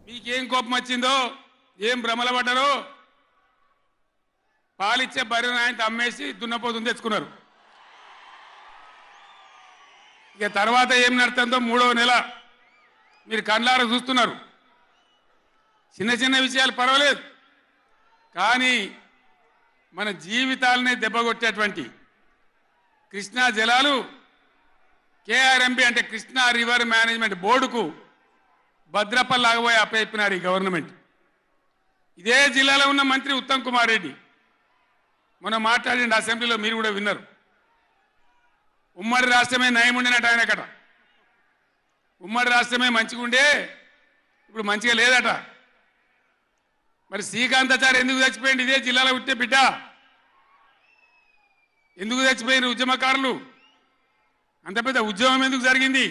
మీకేం కోపం వచ్చిందో ఏం భ్రమల పడ్డారో పాలిచ్చే బర్రెను ఆయన అమ్మేసి దున్నపోతుని తెచ్చుకున్నారు. ఇక తర్వాత ఏం నడుతుందో 3వ నెల మీరు కళ్ళారా చూస్తున్నారు. చిన్న చిన్న విషయాలు పర్వాలేదు, కానీ మన జీవితాలనే దెబ్బకొట్టేటువంటి కృష్ణా జలాలు కేఆర్ఎంబి అంటే కృష్ణా రివర్ మేనేజ్మెంట్ బోర్డుకు భద్రపల్లాగబోయి అప్పచెప్పినారు ఈ గవర్నమెంట్. ఇదే జిల్లాలో ఉన్న మంత్రి ఉత్తమ్ కుమార్ రెడ్డి మొన్న మాట్లాడిండు అసెంబ్లీలో, మీరు కూడా విన్నారు. ఉమ్మడి రాష్ట్రమే నయం ఉండినట్టు ఆయనకట. ఉమ్మడి రాష్ట్రమే మంచిగా ఉండే ఇప్పుడు మంచిగా లేదట. మరి శ్రీకాంతాచారి ఎందుకు చచ్చిపోయింది? ఇదే జిల్లాలో పుట్టే బిడ్డ ఎందుకు చచ్చిపోయిన ఉద్యమకారులు? అంత పెద్ద ఉద్యమం ఎందుకు జరిగింది?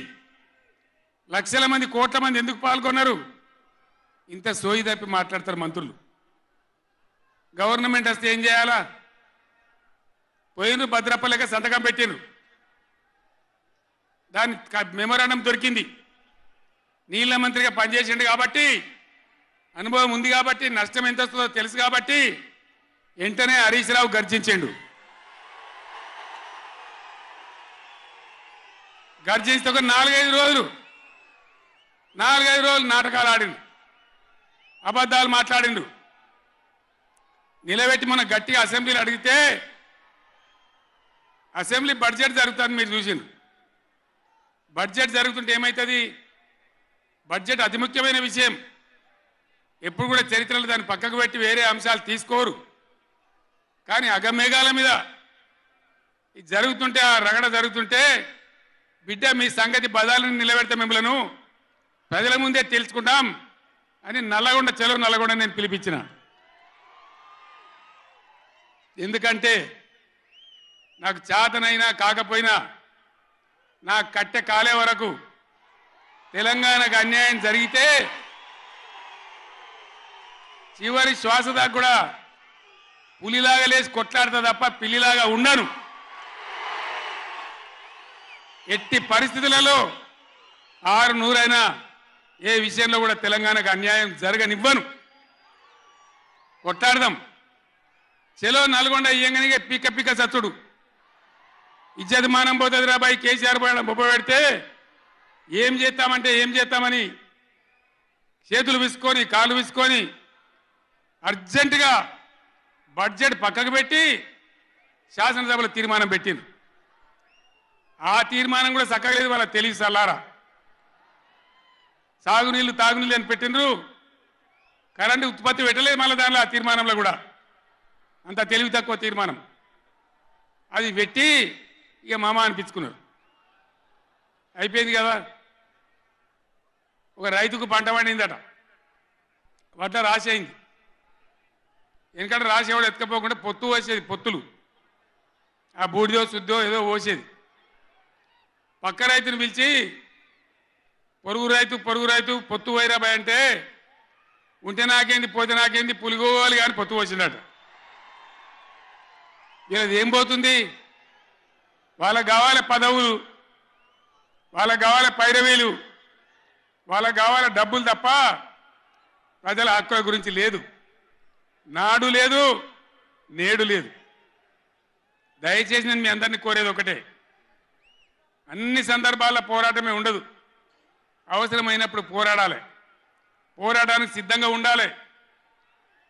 లక్షల మంది కోట్ల మంది ఎందుకు పాల్గొన్నారు? ఇంత సోయి తప్పి మాట్లాడతారు మంత్రులు. గవర్నమెంట్ వస్తే ఏం చేయాలా? పోయిన భద్రపల్లెక సంతకం పెట్టిండ్రు, దాని మెమోరాండం దొరికింది. నీళ్ల మంత్రిగా పనిచేసిండు కాబట్టి, అనుభవం ఉంది కాబట్టి, నష్టం ఎంత వస్తుందో తెలుసు కాబట్టి వెంటనే హరీష్ రావు గర్జించిండు. గర్జిస్తే ఒక 4-5 రోజులు నాటకాలు ఆడిండు, అబద్ధాలు మాట్లాడిండు. నిలబెట్టి మన గట్టిగా అసెంబ్లీలో అడిగితే అసెంబ్లీ బడ్జెట్ జరుగుతుంది, మీరు చూసిండు. బడ్జెట్ జరుగుతుంటే ఏమవుతుంది? బడ్జెట్ అతి ముఖ్యమైన విషయం. ఎప్పుడు కూడా చరిత్రలో దాన్ని పక్కకు పెట్టి వేరే అంశాలు తీసుకోరు. కానీ అగమేఘాల మీద ఇది జరుగుతుంటే, ఆ రగడ జరుగుతుంటే, బిడ్డ మీ సంగతి బదాలను నిలబెడతా, మిమ్మలను ప్రజల ముందే తెలుసుకుంటాం అని నల్లగొండ చెలో నల్లగొండ నేను పిలిపించిన. ఎందుకంటే నాకు చేతనైనా కాకపోయినా నా కట్టె కాలే వరకు తెలంగాణకు అన్యాయం జరిగితే చివరి శ్వాస దాకా కూడా పులిలాగా లేచి కొట్లాడతా తప్ప పిల్లిలాగా ఉండను. ఎట్టి పరిస్థితులలో 600 ఏ విషయంలో కూడా తెలంగాణకు అన్యాయం జరగనివ్వను. కొట్లాడదాం. చెలో నల్గొండ ఇయ్యంగానే పిక్క పిక్క సచ్చుడు ఇజ్జత్ మానం పోతుంది రాబాయి. కేసీఆర్ పోయడం బొబ్బ పెడితే ఏం చేస్తామంటే ఏం చేస్తామని చేతులు విసుకొని కాళ్ళు విసుకొని అర్జెంటుగా బడ్జెట్ పక్కకు పెట్టి శాసనసభలో తీర్మానం పెట్టింది. ఆ తీర్మానం కూడా చక్కలేదు. వాళ్ళ తెలివి సల్లారా. సాగునీళ్ళు తాగునీళ్ళు అని పెట్టిండ్రు, కరెంటు ఉత్పత్తి పెట్టలేదు మళ్ళీ దానిలో. ఆ తీర్మానంలో కూడా అంత తెలివి తక్కువ తీర్మానం. అది పెట్టి ఇక మామ అనిపించుకున్నారు. అయిపోయింది కదా. ఒక రైతుకు పంట పండిందట, వడ్ల రాసేయింది. ఎందుకంటే రాసేవాడు ఎత్తుకపోకుండా పొత్తు పోసేది, పొత్తులు ఆ బూడిదో శుద్ధో ఏదో పోసేది. పక్క రైతుని పిలిచి పొరుగు రైతు పొత్తు వైరాబాయ్ అంటే, ఉంటే నాకేంది పోతే నాకేంది పులిగోవాలి కానీ పొత్తు పోసిందట. ఇలా ఏం పోతుంది? వాళ్ళకు కావాలి పదవులు, వాళ్ళకు కావాలి పైరవీలు, వాళ్ళకు కావాలి డబ్బులు తప్ప ప్రజల హక్కుల గురించి లేదు. నాడు లేదు, నేడు లేదు. దయచేసి నేను మీ అందరినీ కోరేది ఒకటే, అన్ని సందర్భాల్లో పోరాటమే ఉండదు. అవసరమైనప్పుడు పోరాడాలి, పోరాటానికి సిద్ధంగా ఉండాలి.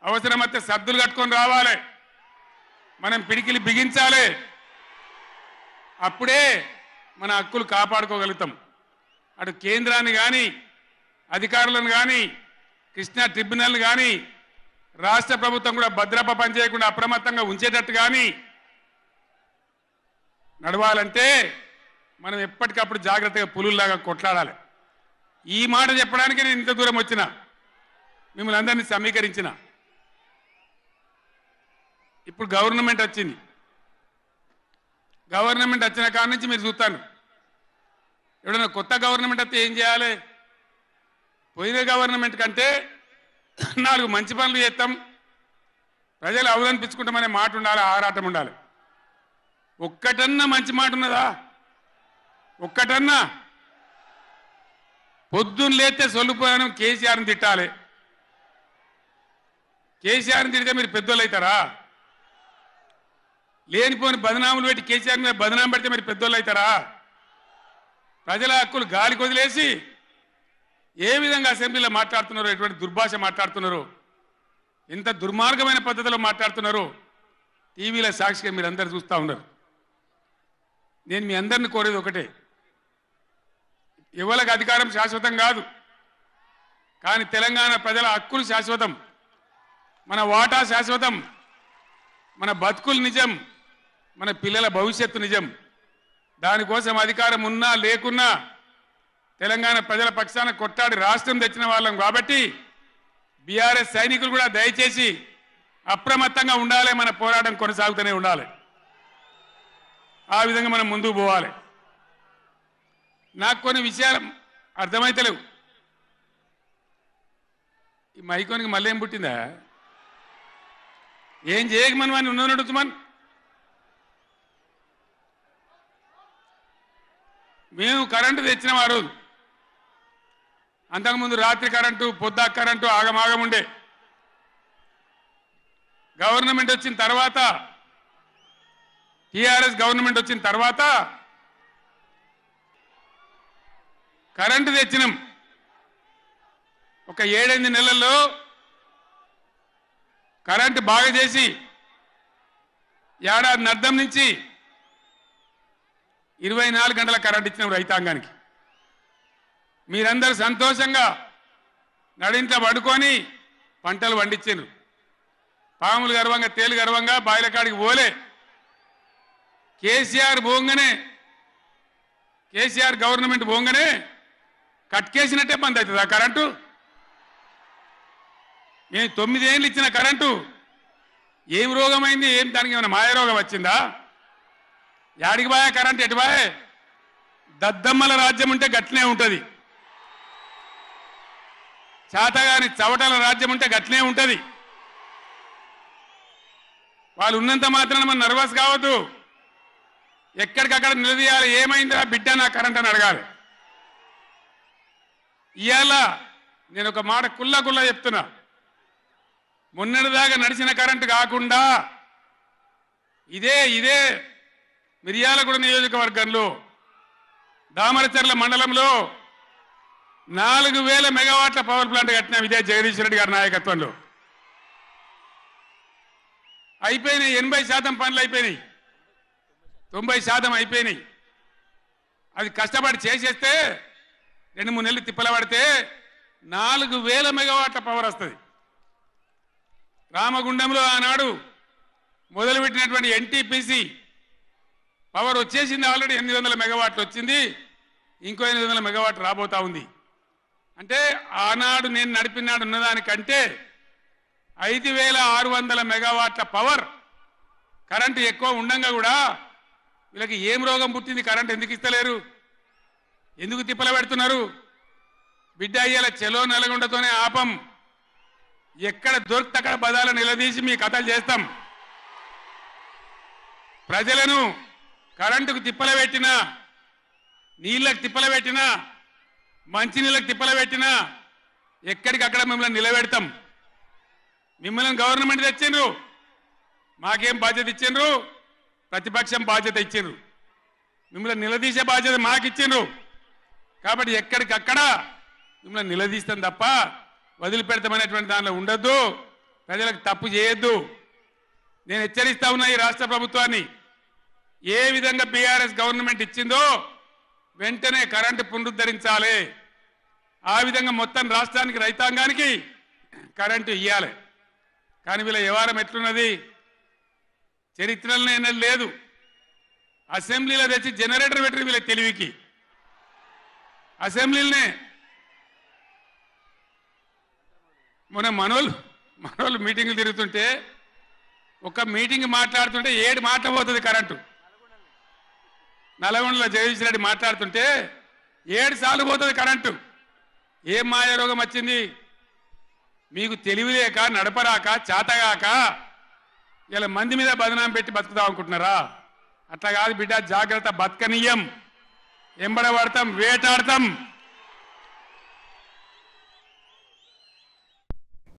అవసరమైతే సద్దులు కట్టుకొని రావాలి, మనం పిడికిలి బిగించాలి. అప్పుడే మన హక్కులు కాపాడుకోగలుగుతాం. అటు కేంద్రాన్ని కానీ, అధికారులను కానీ, కృష్ణా ట్రిబ్యునల్ కానీ, రాష్ట్ర ప్రభుత్వం కూడా భద్రప పనిచేయకుండా అప్రమత్తంగా ఉంచేటట్టు కానీ నడవాలంటే మనం ఎప్పటికప్పుడు జాగ్రత్తగా పులుల్లాగా కొట్లాడాలి. ఈ మాట చెప్పడానికి నేను ఇంత దూరం వచ్చిన, మిమ్మల్ని అందరినీ సమీకరించిన. ఇప్పుడు గవర్నమెంట్ వచ్చింది. గవర్నమెంట్ వచ్చిన కాడ నుంచి మీరు చూస్తాను, ఎవడన్నా కొత్త గవర్నమెంట్ వస్తే ఏం చేయాలి? పోయిన గవర్నమెంట్ కంటే 4 మంచి పనులు చేస్తాం, ప్రజలు అవదనిపించుకుంటామనే మాట ఉండాలి, ఆరాటం ఉండాలి. ఒక్కటన్నా మంచి మాట ఉన్నదా? ఒక్కటన్నా? పొద్దున్న లేస్తే సొల్లుపోయాను కేసీఆర్ని తిట్టాలి. కేసీఆర్ని తిడితే మీరు పెద్దోళ్ళు అవుతారా? లేనిపోని బదనాములు పెట్టి కేసీఆర్ మీద బదనాం పెడితే మీరు పెద్దోళ్ళు అవుతారా? ప్రజల హక్కులు గాలికి వదిలేసి ఏ విధంగా అసెంబ్లీలో మాట్లాడుతున్నారో, ఎటువంటి దుర్భాష మాట్లాడుతున్నారో, ఎంత దుర్మార్గమైన పద్ధతిలో మాట్లాడుతున్నారో టీవీలో సాక్షిగా మీరు అందరు చూస్తూ ఉన్నారు. నేను మీ అందరిని కోరేది ఒకటే, ఎవరికి అధికారం శాశ్వతం కాదు, కానీ తెలంగాణ ప్రజల హక్కులు శాశ్వతం, మన వాటా శాశ్వతం, మన బతుకులు నిజం, మన పిల్లల భవిష్యత్తు నిజం. దానికోసం అధికారం ఉన్నా లేకున్నా తెలంగాణ ప్రజల పక్షాన కొట్టాడి రాష్ట్రం తెచ్చిన వాళ్ళం కాబట్టి బీఆర్ఎస్ సైనికులు కూడా దయచేసి అప్రమత్తంగా ఉండాలి. మన పోరాటం కొనసాగుతూనే ఉండాలి. ఆ విధంగా మనం ముందుకు పోవాలి. నాకు కొన్ని విషయాలు అర్థమైతలేవు. ఈ మైకోనికి మళ్ళీ ఏం పుట్టిందా? ఏం చేయకమని వాడిని ఉన్నట్టుమని మేము కరెంటు తెచ్చినాం ఆ రోజు. అంతకుముందు రాత్రి కరెంటు, పొద్దా కరెంటు ఆగమాగముండే. గవర్నమెంట్ వచ్చిన తర్వాత, టీఆర్ఎస్ గవర్నమెంట్ వచ్చిన తర్వాత కరెంటు తెచ్చినాం. ఒక 7-8 నెలల్లో కరెంటు బాగా చేసి ఏడాది అర్థం నుంచి 24 గంటల కరెంట్ ఇచ్చినాం రైతాంగానికి. మీరందరూ సంతోషంగా నడింట పడుకొని పంటలు పండించారు. పాములు గర్వంగా, తేలు గర్వంగా బాయిల కాడికి పోలే. కేసీఆర్ పోగానే, కేసీఆర్ గవర్నమెంట్ పోగానే కట్కేసినట్టే బంద్ అవుతుంది ఆ కరెంటు. నేను 9 ఏళ్ళు ఇచ్చిన కరెంటు ఏం రోగమైంది? ఏం దానికి ఏమైనా మాయరోగం వచ్చిందా? యాడికి బాయే కరెంట్? ఎటు బాయే? దద్దమ్మల రాజ్యం ఉంటే గట్లనే ఉంటుంది. చాతగాని చవటల రాజ్యం ఉంటే గట్లనే ఉంటుంది. వాళ్ళు ఉన్నంత మాత్రాన మనం నర్వస్ కావద్దు. ఎక్కడికక్కడ నిలదీయాలి. ఏమైందిరా బిడ్డ నా కరెంట్ అని అడగాలి. ఇవాళ నేను ఒక మాట కుల్లా చెప్తున్నా. మొన్నటిదాకా నడిచిన కరెంటు కాకుండా ఇదే మిర్యాలగూడ నియోజకవర్గంలో దామరచర్ల మండలంలో 4000 మెగావాట్ల పవర్ ప్లాంట్ కట్టినాం. ఇదే జగదీష్ రెడ్డి గారి నాయకత్వంలో. అయిపోయినాయి. 80% పనులు అయిపోయినాయి. 90% అయిపోయినాయి. అది కష్టపడి చేసేస్తే 2-3 నెలలు తిప్పల పడితే 4000 మెగావాట్ల పవర్ వస్తుంది. రామగుండంలో ఆనాడు మొదలుపెట్టినటువంటి ఎన్టీపీసీ పవర్ వచ్చేసింది. ఆల్రెడీ 800 మెగావాట్లు వచ్చింది. ఇంకో 800 మెగావాట్లు రాబోతా ఉంది. అంటే ఆనాడు నేను నడిపినాడు ఉన్నదానికంటే 5600 మెగావాట్ల పవర్ కరెంటు ఎక్కువ ఉండంగా కూడా వీళ్ళకి ఏం రోగం పుట్టింది? కరెంటు ఎందుకు ఇస్తలేరు? ఎందుకు తిప్పల పెడుతున్నారు? బిడ్డ అయ్యేలా చెలో నల్గొండతోనే ఆపం. ఎక్కడ దొరికితే అక్కడ బదాలు నిలదీసి మీ కథలు చేస్తాం. ప్రజలను కరెంటుకు తిప్పల పెట్టినా, నీళ్ళకు తిప్పల పెట్టినా, మంచినీళ్ళకు తిప్పల పెట్టినా ఎక్కడికక్కడ మిమ్మల్ని నిలబెడతాం. మిమ్మల్ని గవర్నమెంట్ తెచ్చిండ్రు, మాకేం బాధ్యత ఇచ్చిండ్రు? ప్రతిపక్షం బాధ్యత ఇచ్చిండ్రు. మిమ్మల్ని నిలదీసే బాధ్యత మాకు ఇచ్చిండ్రు. కాబట్టి ఎక్కడికక్కడ మిమ్మల్ని నిలదీస్తాం తప్ప వదిలిపెడతామనేటువంటి దానిలో ఉండొద్దు. ప్రజలకు తప్పు చేయొద్దు. నేను హెచ్చరిస్తా ఉన్నా ఈ రాష్ట్ర ప్రభుత్వాన్ని. ఏ విధంగా బీఆర్ఎస్ గవర్నమెంట్ ఇచ్చిందో వెంటనే కరెంటు పునరుద్ధరించాలి. ఆ విధంగా మొత్తం రాష్ట్రానికి, రైతాంగానికి కరెంటు ఇవ్వాలి. కానీ వీళ్ళ వ్యవహారం ఎట్లున్నది? చరిత్రలో ఏం లేదు. అసెంబ్లీలో తెచ్చి జనరేటర్ పెట్టి వీళ్ళ తెలివికి అసెంబ్లీలోనే మొన్న మనోళ్ళు మీటింగులు తిరుగుతుంటే ఒక మీటింగ్ మాట్లాడుతుంటే 7 మాటలు పోతుంది కరెంటు. నల్గొండలో జగదీష్ రెడ్డి మాట్లాడుతుంటే 7 సార్లు పోతుంది కరెంటు. ఏం మాయ రోగం వచ్చింది? మీకు తెలివిలేక, నడపరాక, చాతగాక ఇలా మంది మీద బదనాం పెట్టి బతుకుదాం అనుకుంటున్నారా? అట్లా కాదు బిడ్డ, జాగ్రత్త. బతకనీయం, ఎంబడబడతాం, వేటాడతాం.